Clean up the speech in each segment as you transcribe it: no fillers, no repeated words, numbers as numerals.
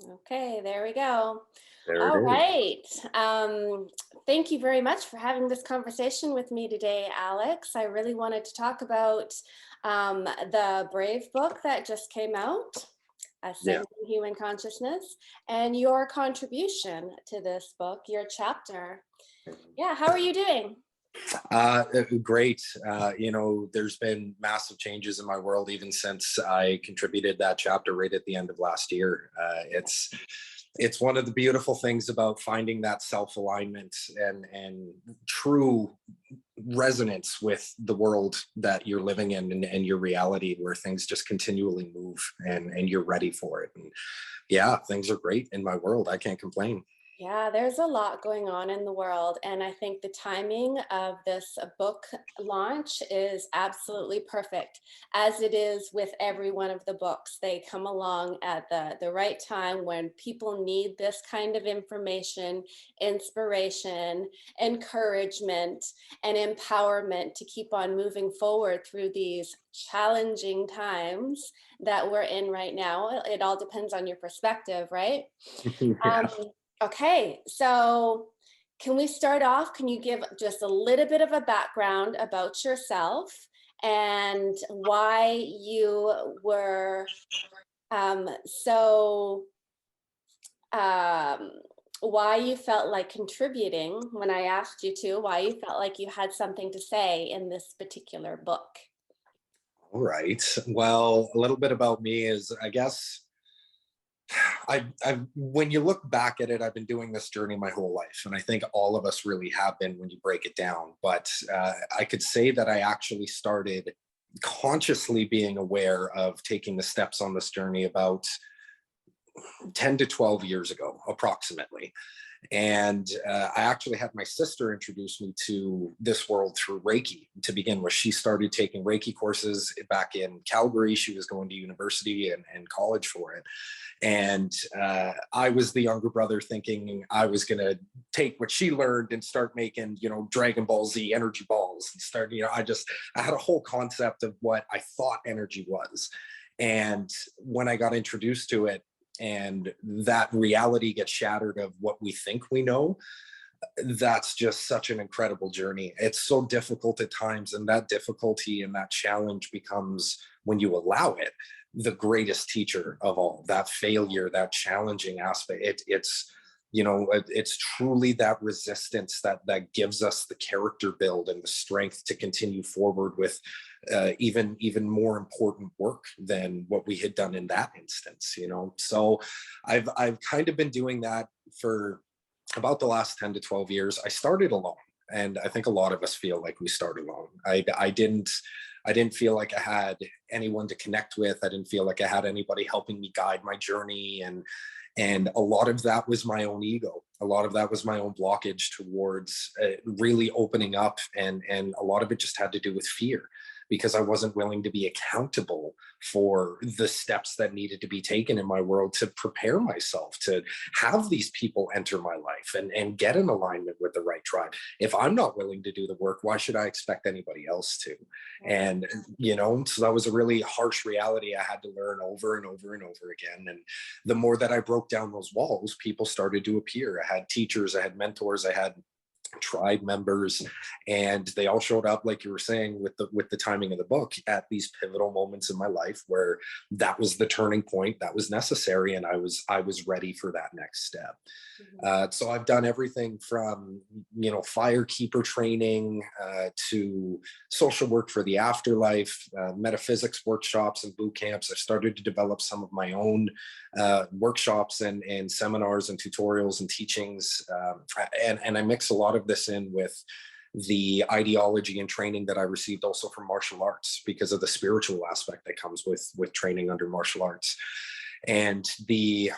Okay, there we go. There All it is. right. Thank you very much for having this conversation with me today, Alex. I really wanted to talk about the Brave book that just came out, Yeah. Ascending Human Consciousness, and your contribution to this book, your chapter. Yeah, how are you doing? Great. There's been massive changes in my world even since I contributed that chapter right at the end of last year. It's one of the beautiful things about finding that self-alignment and true resonance with the world that you're living in and your reality, where things just continually move and you're ready for it. And yeah, things are great in my world. I can't complain. Yeah, there's a lot going on in the world, and I think the timing of this book launch is absolutely perfect, as it is with every one of the books. They come along at the right time when people need this kind of information, inspiration, encouragement, and empowerment to keep on moving forward through these challenging times that we're in right now. It all depends on your perspective, right? Yeah. Um, Okay, so can we start off? Can you give just a little bit of a background about yourself and why you were so, um, why you felt like contributing when I asked you to, why you felt like you had something to say in this particular book? All right. Well, a little bit about me is, I guess, when you look back at it, I've been doing this journey my whole life, and I think all of us really have been when you break it down. But I could say that I actually started consciously being aware of taking the steps on this journey about 10 to 12 years ago, approximately. And I actually had my sister introduce me to this world through Reiki to begin with. She started taking Reiki courses back in Calgary. She was going to university and college for it. And I was the younger brother thinking I was going to take what she learned and start making, Dragon Ball Z energy balls and start, I had a whole concept of what I thought energy was. And when I got introduced to it, and that reality gets shattered of what we think we know, that's just such an incredible journey. It's so difficult at times, and that difficulty and that challenge becomes, when you allow it, the greatest teacher of all. That failure, that challenging aspect, it's truly that resistance that gives us the character build and the strength to continue forward with even more important work than what we had done in that instance. So I've kind of been doing that for about the last 10 to 12 years. I started alone, and I think a lot of us feel like we start alone. I didn't feel like I had anyone to connect with. I didn't feel like I had anybody helping me guide my journey, and a lot of that was my own ego. A lot of that was my own blockage towards really opening up, and a lot of it just had to do with fear, because I wasn't willing to be accountable for the steps that needed to be taken in my world to prepare myself to have these people enter my life and get in alignment with the right tribe. If I'm not willing to do the work, why should I expect anybody else to? And, so that was a really harsh reality I had to learn over and over and over again. And the more that I broke down those walls, people started to appear. I had teachers, I had mentors, I had tribe members, and they all showed up, like you were saying, with the timing of the book, at these pivotal moments in my life where that was the turning point that was necessary, and I was ready for that next step. Mhm. So I've done everything from firekeeper training to social work for the afterlife, metaphysics workshops and boot camps. I've started to develop some of my own workshops and seminars and tutorials and teachings, and I mix a lot of this in with the ideology and training that I received also from martial arts, because of the spiritual aspect that comes with training under martial arts, and the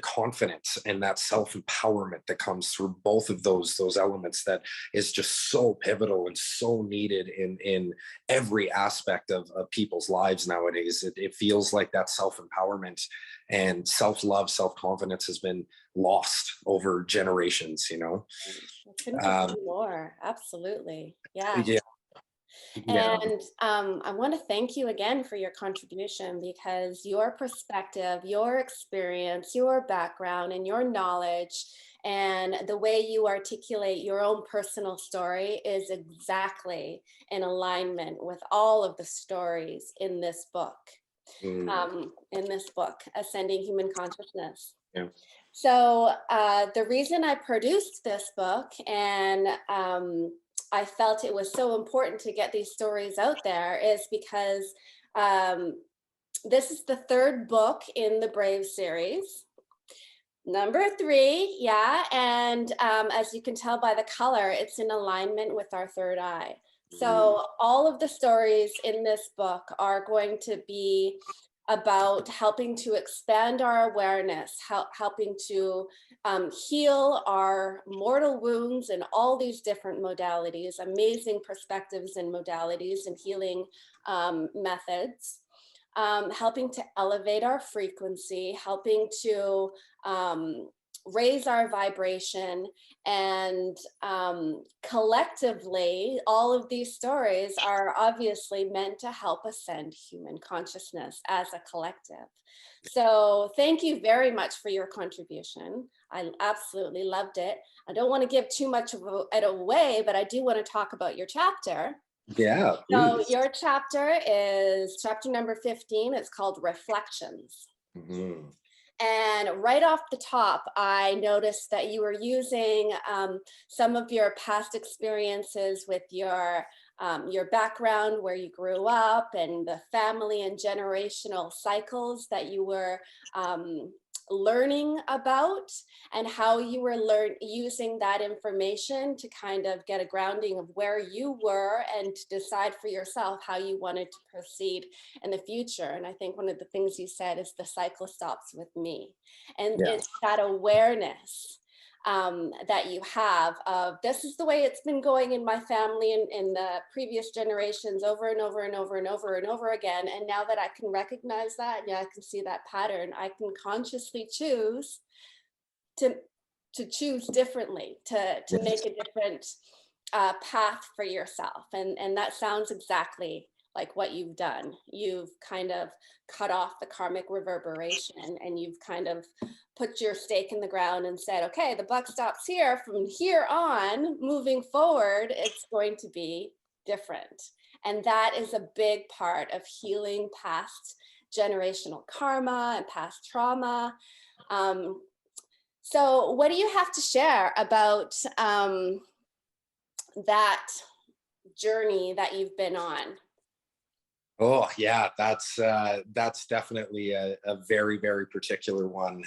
confidence and that self-empowerment that comes through both of those elements, that is just so pivotal and so needed in every aspect of people's lives nowadays. It feels like that self-empowerment and self-love, self-confidence has been lost over generations. I couldn't um, agree more. Absolutely. Yeah. yeah. Yeah. And I want to thank you again for your contribution, because your perspective, your experience, your background, and your knowledge, and the way you articulate your own personal story is exactly in alignment with all of the stories in this book, Mm, Ascending Human Consciousness. yeah. So the reason I produced this book, and I felt it was so important to get these stories out there, is because um, this is the third book in the Brave series. Number three, yeah. And as you can tell by the color, it's in alignment with our third eye. Mm, So all of the stories in this book are going to be about helping to expand our awareness, helping to heal our mortal wounds in all these different modalities, amazing perspectives and modalities and healing methods, helping to elevate our frequency, helping to raise our vibration, and collectively, all of these stories are obviously meant to help ascend human consciousness as a collective. So thank you very much for your contribution. I absolutely loved it. I don't want to give too much of it away, but I do want to talk about your chapter. yeah, So please. your chapter is chapter number 15. It's called Reflections. Mhm. And right off the top, I noticed that you were using some of your past experiences with your background, where you grew up, and the family and generational cycles that you were learning about, and how you were using that information to kind of get a grounding of where you were and to decide for yourself how you wanted to proceed in the future. And I think one of the things you said is the cycle stops with me. And Yeah. it's that awareness that you have of, this is the way it's been going in my family and in the previous generations, over and over and over and over and over again. And now that I can recognize that, yeah, I can see that pattern, I can consciously choose to choose differently, to make Yes. a different path for yourself. And that sounds exactly like what you've done. You've kind of cut off the karmic reverberation, and you've kind of put your stake in the ground and said, okay, the buck stops here. From here on, moving forward, it's going to be different. And that is a big part of healing past generational karma and past trauma. So what do you have to share about that journey that you've been on? Oh yeah, that's definitely a very, very particular one,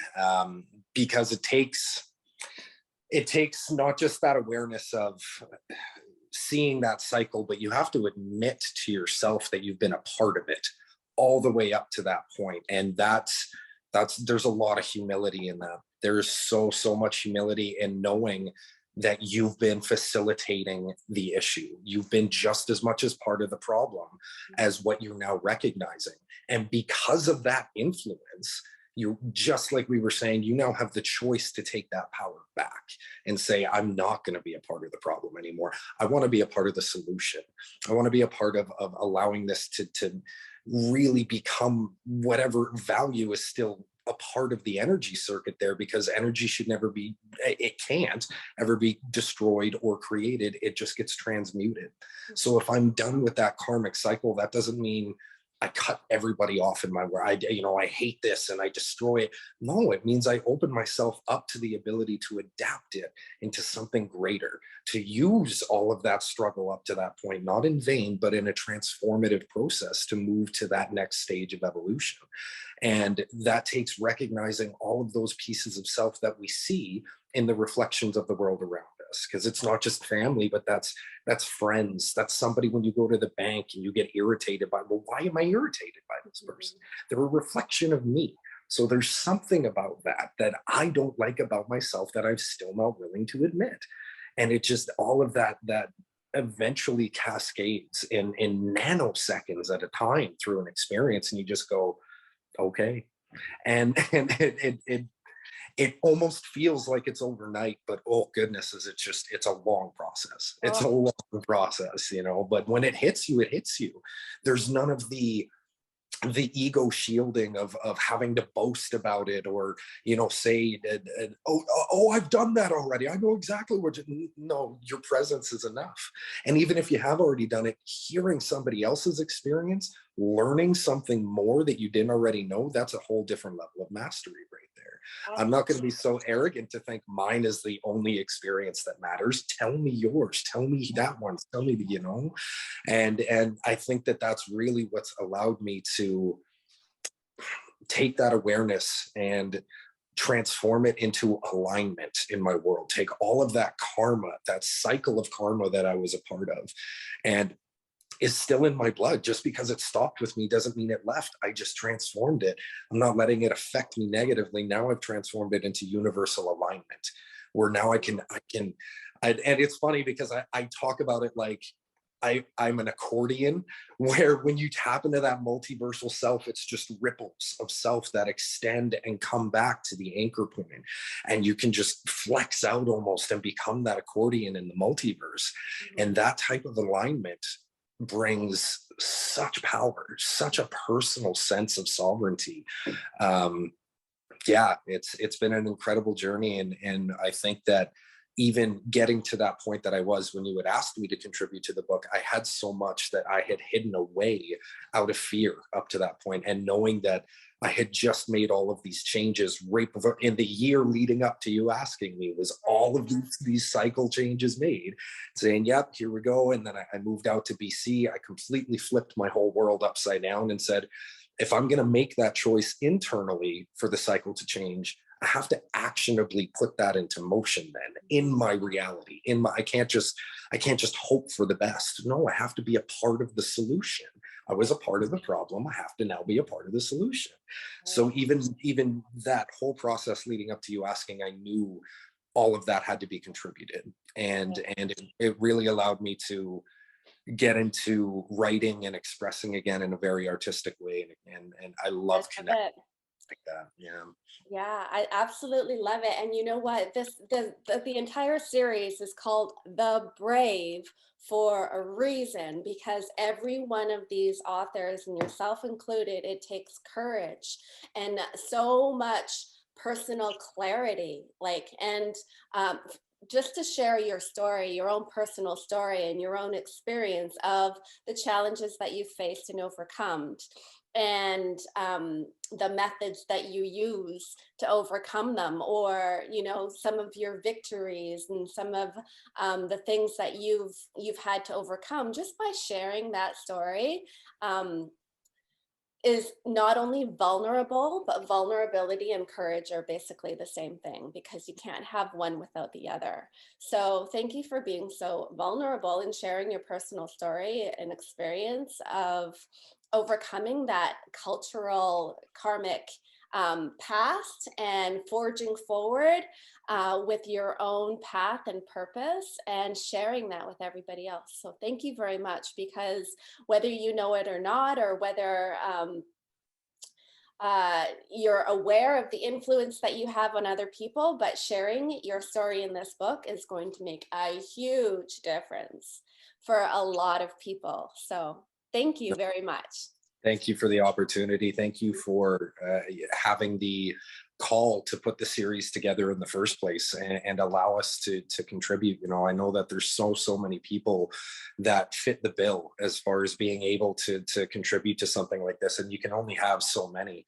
because it takes not just that awareness of seeing that cycle, but you have to admit to yourself that you've been a part of it all the way up to that point. And that's there's a lot of humility in that. There's so much humility in knowing that you've been facilitating the issue. You've been just as much as part of the problem as what you're now recognizing. And because of that influence, you, just like we were saying, you now have the choice to take that power back and say, I'm not going to be a part of the problem anymore. I want to be a part of the solution. I want to be a part of allowing this to really become whatever value is still a part of the energy circuit there, because energy should never be, it can't ever be destroyed or created. It just gets transmuted. So if I'm done with that karmic cycle, that doesn't mean I cut everybody off in my where I hate this and I destroy it. No, it means I open myself up to the ability to adapt it into something greater, to use all of that struggle up to that point, not in vain, but in a transformative process to move to that next stage of evolution. And that takes recognizing all of those pieces of self that we see in the reflections of the world around us, because it's not just family, but that's friends. That's somebody when you go to the bank and you get irritated by, well, why am I irritated by this person? They're a reflection of me. So there's something about that I don't like about myself that I'm still not willing to admit. And it just, all of that eventually cascades in nanoseconds at a time through an experience. And you just go, okay. And it almost feels like it's overnight, but oh goodness, it's a long process. It's a Oh, long process, but when it hits you, it hits you. There's none of the ego shielding of having to boast about it, or say oh, I've done that already, I know exactly no, your presence is enough. And even if you have already done it, hearing somebody else's experience, learning something more that you didn't already know, that's a whole different level of mastery right there. I'm not going to be so arrogant to think mine is the only experience that matters. Tell me yours, tell me that one, tell me and I think that that's really what's allowed me to take that awareness and transform it into alignment in my world. Take all of that karma, that cycle of karma that I was a part of, and is still in my blood. Just because it stopped with me doesn't mean it left. I just transformed it. I'm not letting it affect me negatively. Now I've transformed it into universal alignment, where now and it's funny because I talk about it like I'm an accordion, where when you tap into that multiversal self, it's just ripples of self that extend and come back to the anchor point. And you can just flex out almost and become that accordion in the multiverse. And that type of alignment brings such power, such a personal sense of sovereignty. Yeah, it's been an incredible journey. And I think that even getting to that point that I was when you had asked me to contribute to the book, I had so much that I had hidden away out of fear up to that point. And knowing that I had just made all of these changes right before, in the year leading up to you asking me, was all of these cycle changes made, saying, yep, here we go. And then I moved out to BC. I completely flipped my whole world upside down and said, if I'm going to make that choice internally for the cycle to change, I have to actionably put that into motion then in my reality. I can't just hope for the best. No, I have to be a part of the solution. I was a part of the problem. I have to now be a part of the solution. So even that whole process leading up to you asking, I knew all of that had to be contributed. And it really allowed me to get into writing and expressing again in a very artistic way. And I love connecting like that. Yeah, I absolutely love it. And you know what? The entire series is called The Brave for a reason, because every one of these authors, and yourself included, it takes courage and so much personal clarity. Just to share your story, your own personal story and your own experience of the challenges that you've faced and overcome, and the methods that you use to overcome them, or some of your victories and some of the things that you've had to overcome. Just by sharing that story is not only vulnerable, but vulnerability and courage are basically the same thing, because you can't have one without the other. So thank you for being so vulnerable and sharing your personal story and experience of overcoming that cultural karmic past and forging forward with your own path and purpose, and sharing that with everybody else. So thank you very much, because whether you know it or not, or whether you're aware of the influence that you have on other people, but sharing your story in this book is going to make a huge difference for a lot of people. So thank you very much. Thank you for the opportunity. Thank you for having the call to put the series together in the first place and allow us to contribute. I know that there's so many people that fit the bill as far as being able to contribute to something like this, and you can only have so many.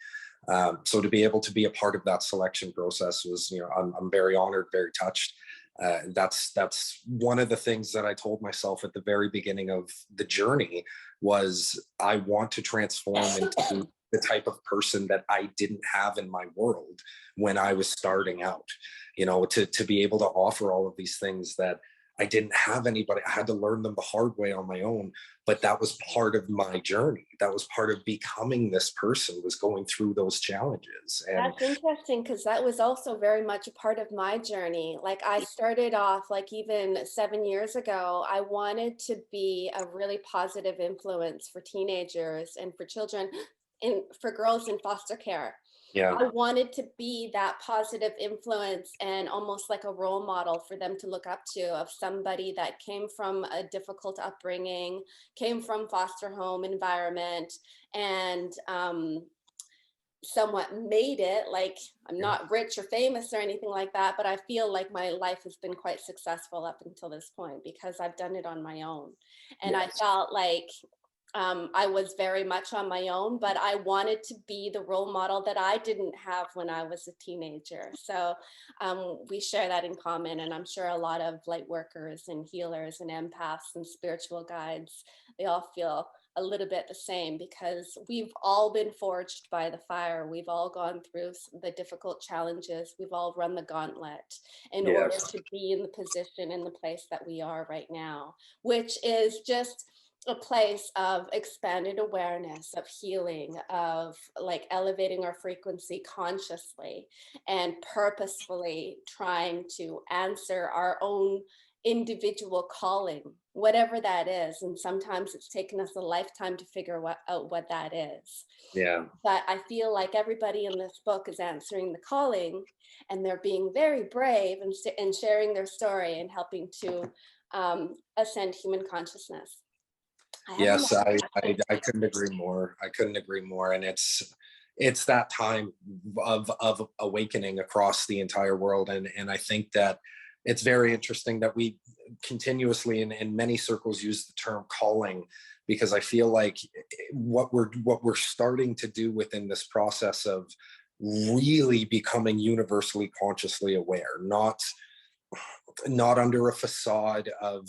So to be able to be a part of that selection process was, I'm very honored, very touched. That's one of the things that I told myself at the very beginning of the journey was I want to transform into the type of person that I didn't have in my world when I was starting out, to be able to offer all of these things that I didn't have anybody. I had to learn them the hard way on my own, but that was part of my journey. That was part of becoming this person, was going through those challenges. And that's interesting, because that was also very much a part of my journey. Like, I started off, like, even 7 years ago, I wanted to be a really positive influence for teenagers and for children and for girls in foster care. Yeah. I wanted to be that positive influence and almost like a role model for them to look up to, of somebody that came from a difficult upbringing, came from foster home environment, and somewhat made it. Like, I'm Yeah. not rich or famous or anything like that, but I feel like my life has been quite successful up until this point because I've done it on my own. And I Yes. felt like I was very much on my own, but I wanted to be the role model that I didn't have when I was a teenager. So we share that in common. And I'm sure a lot of light workers and healers and empaths and spiritual guides, they all feel a little bit the same, because we've all been forged by the fire. We've all gone through the difficult challenges. We've all run the gauntlet in order Yes. to be in the position, in the place that we are right now, which is just a place of expanded awareness, of healing, of like elevating our frequency consciously and purposefully trying to answer our own individual calling, whatever that is. And sometimes it's taken us a lifetime to figure out what that is. Yeah. But I feel like everybody in this book is answering the calling, and they're being very brave and sharing their story and helping to ascend human consciousness. I have Yes, another I question. I couldn't agree more. I couldn't agree more. And it's that time of awakening across the entire world. And I think that it's very interesting that we continuously in many circles use the term calling, because I feel like what we're starting to do within this process of really becoming universally consciously aware, not under a facade of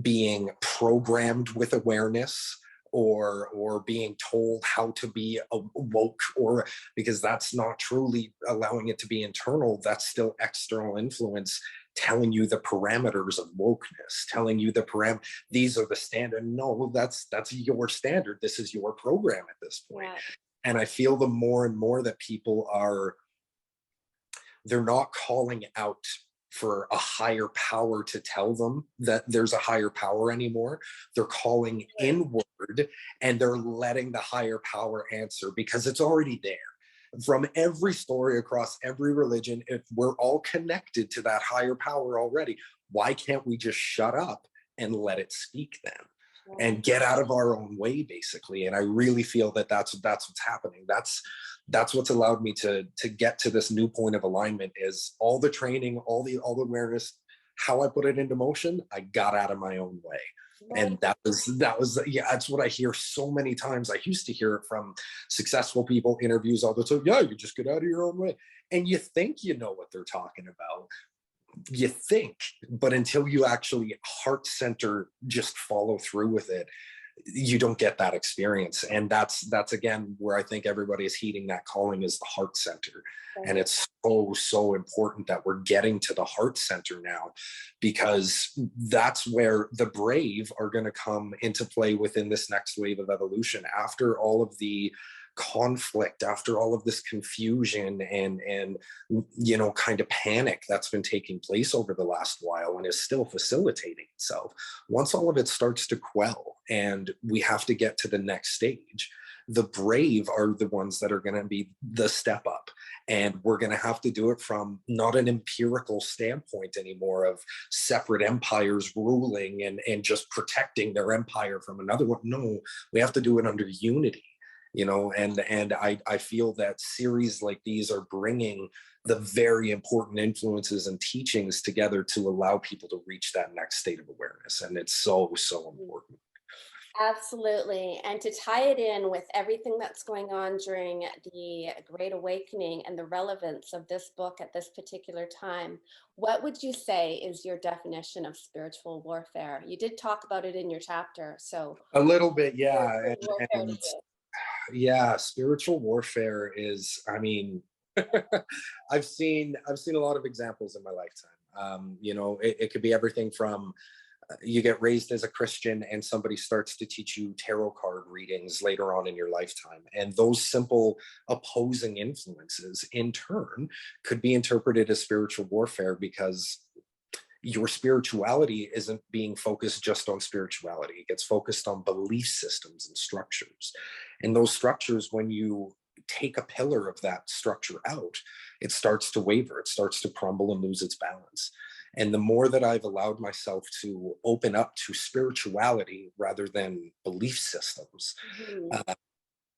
being programmed with awareness, or being told how to be woke, or because that's not truly allowing it to be internal. That's still external influence telling you the parameters of wokeness, telling you these are the standard. No, that's your standard. This is your program at this point. Yeah. And I feel the more and more that people are, they're not calling out for a higher power to tell them that there's a higher power anymore. They're calling inward, and they're letting the higher power answer because it's already there. From every story across every religion, if we're all connected to that higher power already, why can't we just shut up and let it speak then? And get out of our own way, basically. And I really feel that that's what's happening. That's what's allowed me to get to this new point of alignment, is all the training, all the awareness, how I put it into motion. I got out of my own way. And that was yeah, that's what I hear so many times. I used to hear it from successful people, interviews all the time. Yeah, you just get out of your own way. And you think you know what they're talking about. You think, but until you actually heart center, just follow through with it, you don't get that experience. And that's again where I think everybody is heeding that calling, is the heart center. And it's so important that we're getting to the heart center now, because that's where the brave are going to come into play within this next wave of evolution, after all of the conflict, after all of this confusion and kind of panic that's been taking place over the last while and is still facilitating itself. Once all of it starts to quell and we have to get to the next stage, the brave are the ones that are going to be the step up. And we're going to have to do it from not an empirical standpoint anymore of separate empires ruling and just protecting their empire from another one. No, we have to do it under unity. And I feel that series like these are bringing the very important influences and teachings together to allow people to reach that next state of awareness. And it's so important. Absolutely. And to tie it in with everything that's going on during the Great Awakening and the relevance of this book at this particular time, what would you say is your definition of spiritual warfare? You did talk about it in your chapter. So, A little bit, yeah. spiritual warfare to And you. yeah, spiritual warfare is, I mean, I've seen a lot of examples in my lifetime. It could be everything from you get raised as a Christian and somebody starts to teach you tarot card readings later on in your lifetime. And those simple opposing influences in turn could be interpreted as spiritual warfare, because your spirituality isn't being focused just on spirituality. It gets focused on belief systems and structures. And those structures, when you take a pillar of that structure out, it starts to waver, it starts to crumble and lose its balance. And the more that I've allowed myself to open up to spirituality rather than belief systems,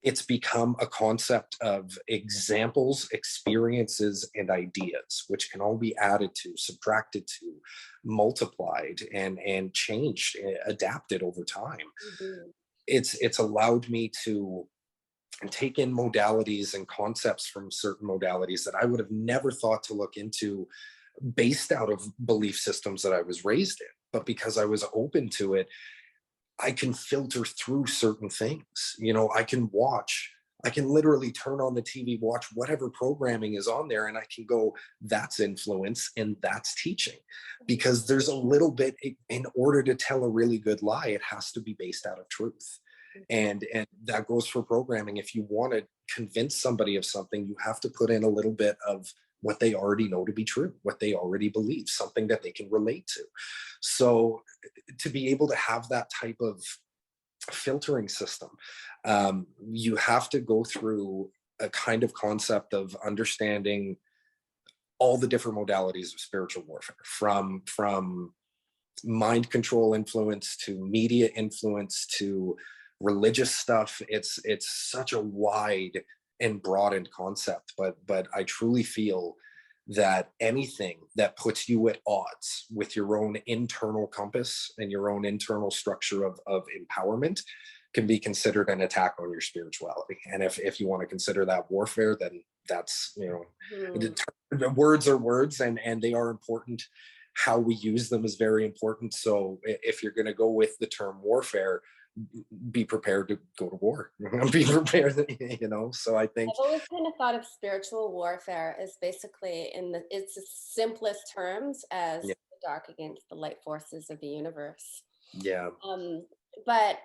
it's become a concept of examples, experiences, and ideas, which can all be added to, subtracted to, multiplied, and changed, adapted over time. It's allowed me to take in modalities and concepts from certain modalities that I would have never thought to look into based out of belief systems that I was raised in. But because I was open to it, I can filter through certain things. I can literally turn on the TV, watch whatever programming is on there, and I can go, that's influence and that's teaching. Because there's a little bit, in order to tell a really good lie, it has to be based out of truth. And that goes for programming. If you want to convince somebody of something, you have to put in a little bit of what they already know to be true, what they already believe, something that they can relate to. So to be able to have that type of filtering system, you have to go through a kind of concept of understanding all the different modalities of spiritual warfare, from mind control influence to media influence to religious stuff. It's such a wide and broadened concept, but I truly feel that anything that puts you at odds with your own internal compass and your own internal structure of empowerment can be considered an attack on your spirituality. And if you want to consider that warfare, then that's, words are words, and they are important. How we use them is very important. So if you're going to go with the term warfare, be prepared to go to war. Be prepared, So I think I've always kind of thought of spiritual warfare as basically its simplest terms as the dark against the light forces of the universe. Yeah. But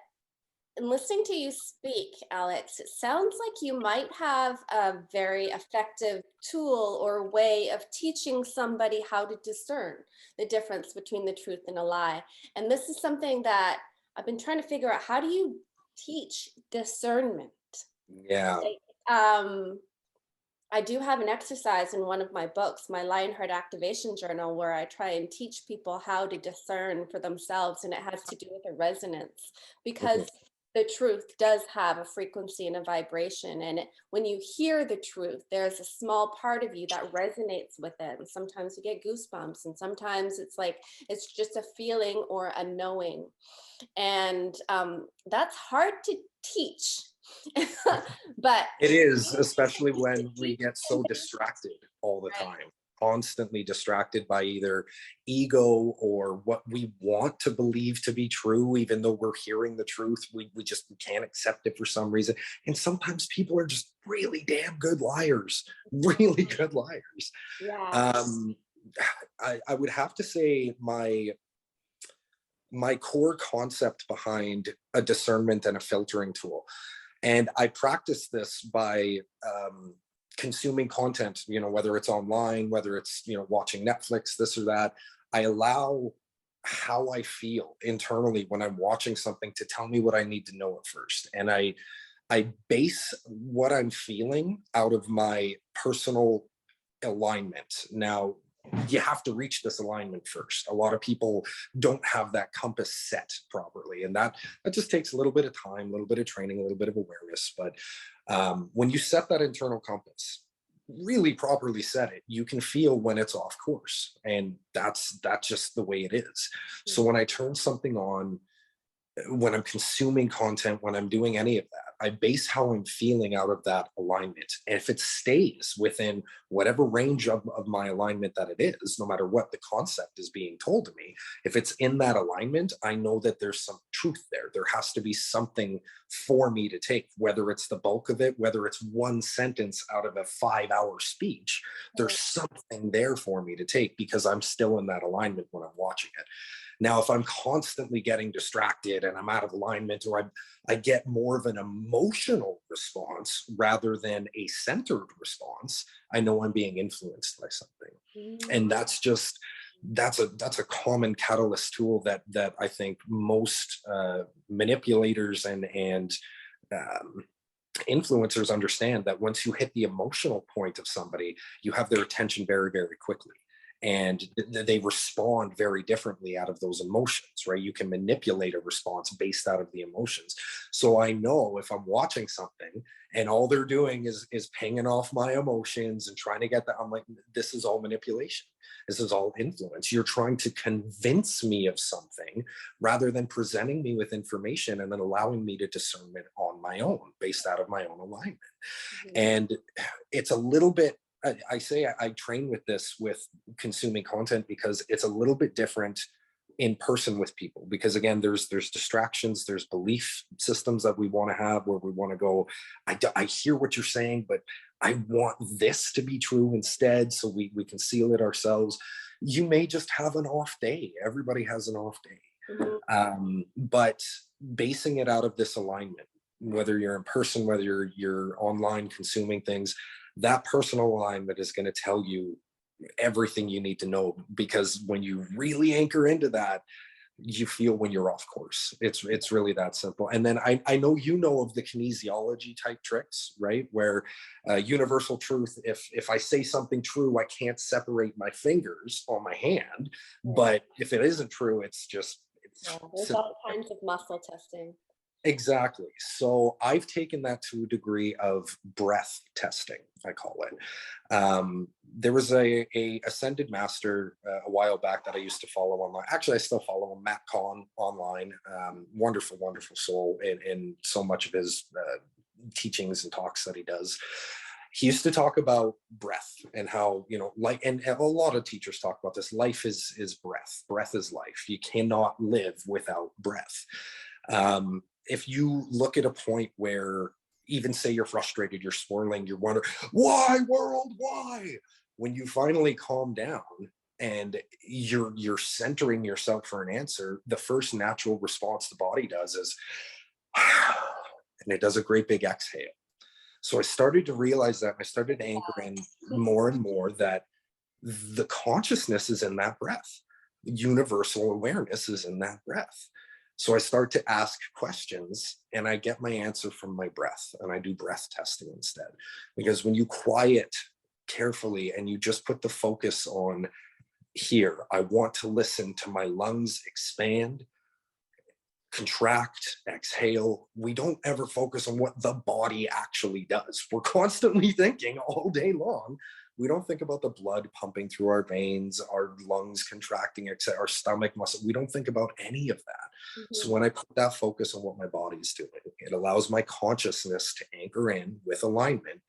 in listening to you speak, Alex, it sounds like you might have a very effective tool or way of teaching somebody how to discern the difference between the truth and a lie. And this is something that I've been trying to figure out. How do you teach discernment? Yeah. I do have an exercise in one of my books, my Lionheart Activation Journal, where I try and teach people how to discern for themselves. And it has to do with a resonance, because the truth does have a frequency and a vibration. And when you hear the truth, there's a small part of you that resonates with it. And sometimes you get goosebumps, and sometimes it's just a feeling or a knowing. And that's hard to teach. But it is, especially when we get so distracted all the time, constantly distracted by either ego or what we want to believe to be true, even though we're hearing the truth. We can't accept it for some reason. And sometimes people are just really damn good liars, really good liars. Yeah. I would have to say my core concept behind a discernment and a filtering tool. And I practice this by consuming content, whether it's online, whether it's, watching Netflix, this or that. I allow how I feel internally when I'm watching something to tell me what I need to know at first. And I base what I'm feeling out of my personal alignment. Now, you have to reach this alignment first. A lot of people don't have that compass set properly, and that just takes a little bit of time, a little bit of training, a little bit of awareness. But when you set that internal compass, really properly set it, you can feel when it's off course, and that's just the way it is. So when I turn something on, when I'm consuming content, when I'm doing any of that, I base how I'm feeling out of that alignment. And if it stays within whatever range of my alignment that it is, no matter what the concept is being told to me, if it's in that alignment, I know that there's some truth there. There has to be something for me to take, whether it's the bulk of it, whether it's one sentence out of a 5-hour speech, there's something there for me to take because I'm still in that alignment when I'm watching it. Now, if I'm constantly getting distracted and I'm out of alignment, or I get more of an emotional response rather than a centered response, I know I'm being influenced by something. And that's a common catalyst tool that I think most manipulators and influencers understand that once you hit the emotional point of somebody, you have their attention very, very quickly. And they respond very differently out of those emotions, right? You can manipulate a response based out of the emotions. So I know if I'm watching something and all they're doing is pinging off my emotions and trying to get that, I'm like, this is all manipulation. This is all influence. You're trying to convince me of something rather than presenting me with information and then allowing me to discern it on my own based out of my own alignment. Mhm. And it's a little bit, I say I train with this with consuming content because it's a little bit different in person with people, because again, there's distractions, there's belief systems that we want to have where we want to go, I hear what you're saying, but I want this to be true instead, so we can seal it ourselves. You may just have an off day. Everybody has an off day. Mhm. But basing it out of this alignment, whether you're in person, whether you're online consuming things, that personal alignment is going to tell you everything you need to know, because when you really anchor into that, you feel when you're off course. It's really that simple. And then I know you know of the kinesiology type tricks, right? Where universal truth, if I say something true, I can't separate my fingers on my hand. But if it isn't true, it's just Yeah, there's all kinds of muscle testing. exactly. So I've taken that to a degree of breath testing, I call it. There was a ascended master a while back that I used to follow online. Actually, I still follow him, Matt Kahn, online. Wonderful, wonderful soul in so much of his teachings and talks that he does. He used to talk about breath and how, like, and a lot of teachers talk about this. Life is breath. Breath is life. You cannot live without breath. If you look at a point where, even say you're frustrated, you're swirling, you're wondering, why world, why? When you finally calm down and you're centering yourself for an answer, the first natural response the body does is, and it does a great big exhale. So I started to realize that. I started to anchor in more and more that the consciousness is in that breath. Universal awareness is in that breath. So I start to ask questions and I get my answer from my breath, and I do breath testing instead. Because when you quiet carefully and you just put the focus on, here, I want to listen to my lungs expand, contract, exhale. We don't ever focus on what the body actually does. We're constantly thinking all day long. We don't think about the blood pumping through our veins, our lungs contracting, our stomach muscle. We don't think about any of that. So Mhm. when I put that focus on what my body's doing, it allows my consciousness to anchor in with alignment.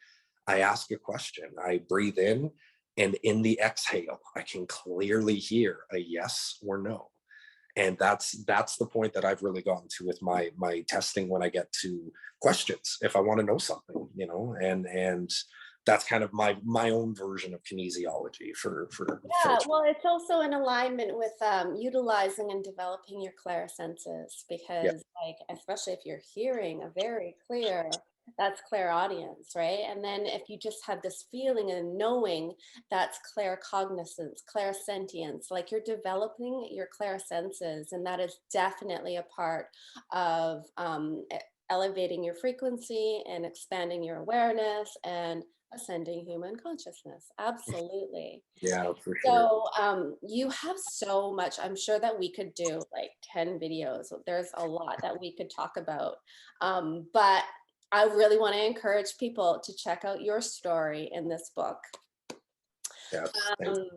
I ask a question, I breathe in, and in the exhale, I can clearly hear a yes or no. And that's the point that I've really gotten to with my testing when I get to questions, if I want to know something, and that's kind of my own version of kinesiology for Yeah, folks. well, it's also in alignment with utilizing and developing your clairsenses, Yeah, because, like, especially if you're hearing a very clear, that's clairaudience, right? And then if you just have this feeling and knowing, that's claircognizance, clairsentience, like you're developing your clairsenses, and that is definitely a part of elevating your frequency and expanding your awareness and ascending human consciousness. Absolutely. yeah, for sure. So you have so much. I'm sure that we could do like 10 videos. There's a lot that we could talk about. But I really want to encourage people to check out your story in this book. Yeah, thanks. Um,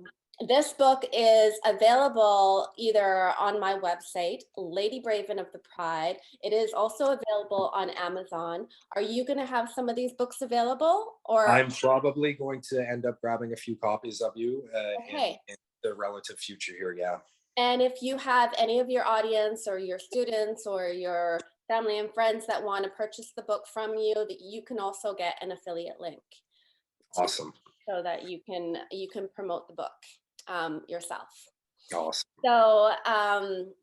this book is available either on my website, Lady Braven of the Pride. It is also available on Amazon. Are you going to have some of these books available, or? I'm probably going to end up grabbing a few copies of you Okay. in the relative future here. Yeah. And if you have any of your audience or your students or your family and friends that want to purchase the book from you, that you can also get an affiliate link Awesome. so that you can promote the book yourself. Awesome. So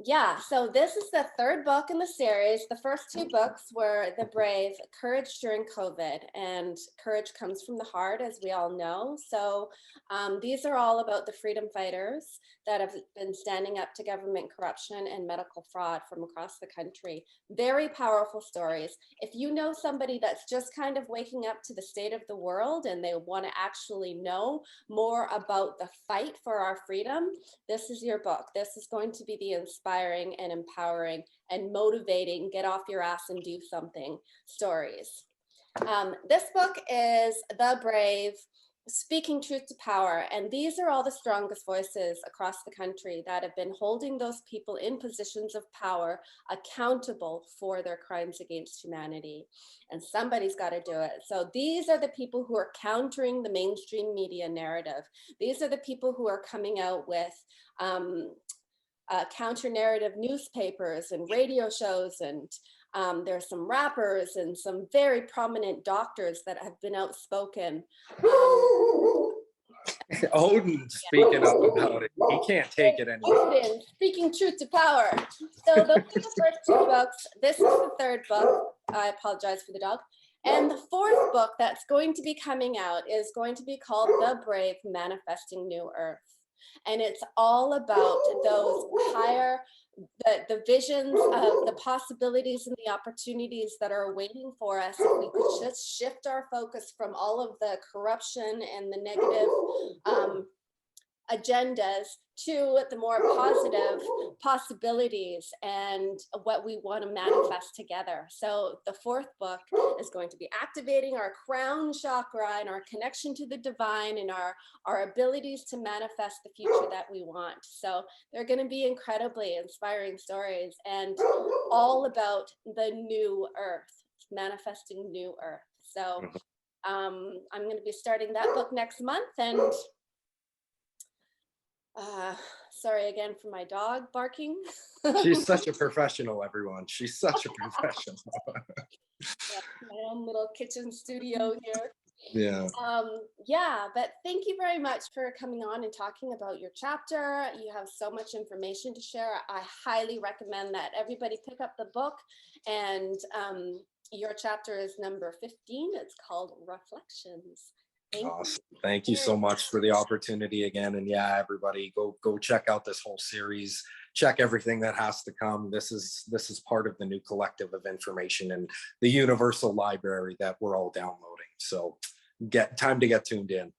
yeah, so this is the third book in the series. The first two books were The Brave, Courage During COVID, and courage comes from the heart, as we all know. So these are all about the freedom fighters that have been standing up to government corruption and medical fraud from across the country. Very powerful stories. If you know somebody that's just kind of waking up to the state of the world and they want to actually know more about the fight for our freedom, this is your book. This is going to be the inspiring and empowering and motivating, get off your ass and do something stories. This book is The Brave, Speaking Truth to Power. And these are all the strongest voices across the country that have been holding those people in positions of power accountable for their crimes against humanity. And somebody's got to do it. So these are the people who are countering the mainstream media narrative. These are the people who are coming out with counter-narrative newspapers and radio shows, and there's some rappers and some very prominent doctors that have been outspoken. Odin speaking up about it. He can't take it anymore. Odin, speaking truth to power. So those are the first two books. This is the third book. I apologize for the dog. And the fourth book that's going to be coming out is going to be called The Brave, Manifesting New Earth. And it's all about those higher, the visions of the possibilities and the opportunities that are waiting for us if we could just shift our focus from all of the corruption and the negative agendas to the more positive possibilities and what we want to manifest together. So the fourth book is going to be activating our crown chakra and our connection to the divine and our abilities to manifest the future that we want. So they're going to be incredibly inspiring stories and all about the new earth, manifesting new earth. So I'm going to be starting that book next month. And sorry again for my dog barking. She's such a professional, everyone. She's such a professional. Yeah, my own little kitchen studio here. Yeah. Yeah, but thank you very much for coming on and talking about your chapter. You have so much information to share. I highly recommend that everybody pick up the book, and your chapter is number 15. It's called Reflections. Awesome. Thank you so much for the opportunity again. And yeah, everybody go check out this whole series. Check everything that has to come. This is part of the new collective of information and the universal library that we're all downloading. So time to get tuned in.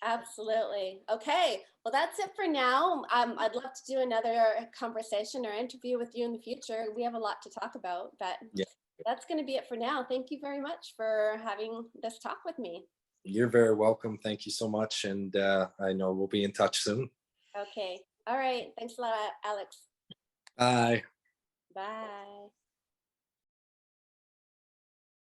Absolutely. Okay. Well, that's it for now. I'd love to do another conversation or interview with you in the future. We have a lot to talk about, but yeah, that's going to be it for now. Thank you very much for having this talk with me. You're very welcome. Thank you so much. And I know we'll be in touch soon. Okay. All right. Thanks a lot, Alex. Bye. Bye.